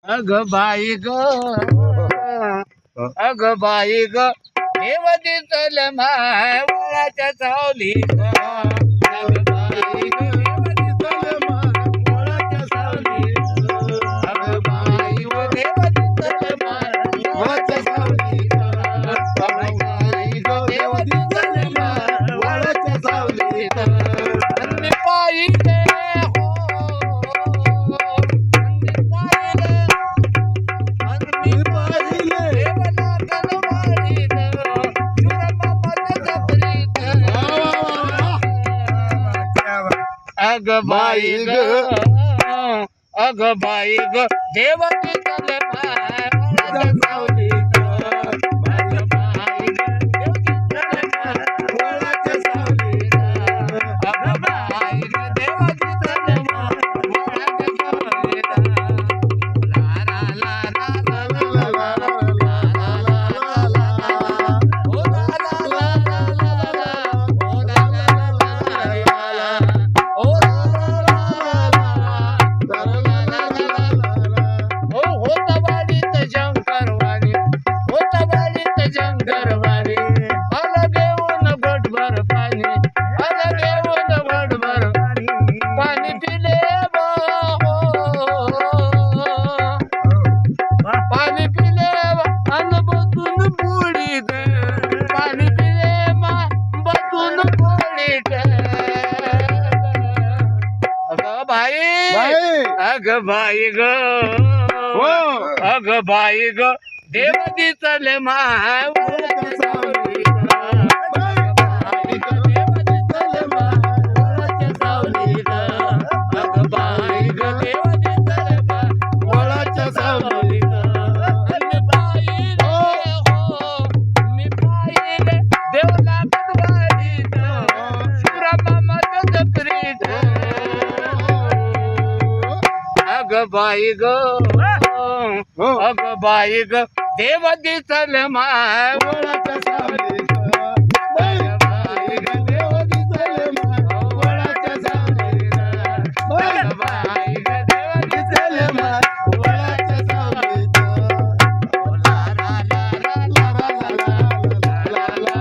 अग बाई ग अग बाई ग देव दिसल माय वळाच्या सावलीत अग बाई ग देव दिसल माय वळाच्या सावलीत अग बाई ग देव दिसल माय वळाच्या सावलीत अग बाई ग देव दिसल माय वळाच्या सावलीत आणि पायी अग बाई ग अग बाई ग देव दिसल माय वळाच्या सावलीत अग बाई ग देव दिसल माय वळाच्या सावलीत अग बाई ग देव दिसल माय वळाच्या सावलीत ला ला ला ला ला ला ला अग बाई ग अग बाई ग देव दिसल माय वळाच्या सावलीत अग बाई ग देव दिसल माय वळाच्या सावलीत अग बाई ग देव दिसल माय वळाच्या सावलीत आणि बाई हो मी पाहिले देवला गडवाडीत शिवरामाच्या जत्रेत अग बाई ग अग बाई ग देव दिसल माय वळाच्या सावलीत अग बाई ग देव दिसल माय वळाच्या सावलीत अग बाई ग देव दिसल माय वळाच्या सावलीत ला ला ला ला ला ला ला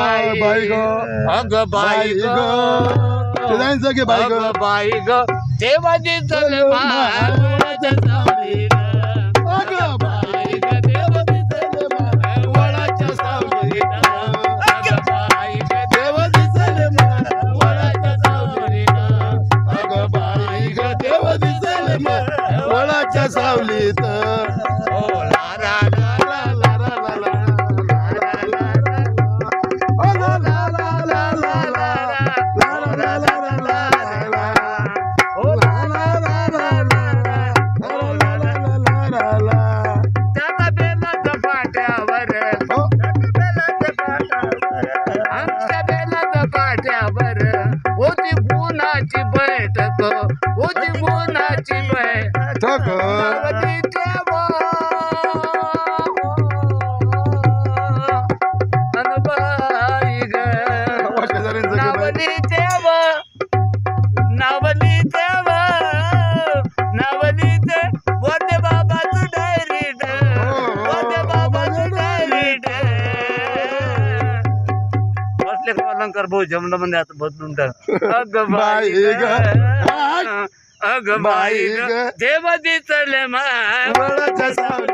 बाई ग अग बाई ग अग बाई ग देव दिसल माय वळाच्या सावलीत अग बाई ग देव दिसल माय वळाच्या सावलीत अग बाई ग देव दिसल माय वळाच्या सावलीत अग बाई ग देव दिसल माय वळाच्या सावलीत ओ ला ला ला ला ला ला होती गुणाची बैठक होती गुणाची बैठक अलंकार भाऊ जमलं म्हणजे आता बदलून टाक अग बाई ग अग बाई ग देव दिसल माय वळाच्या सावलीत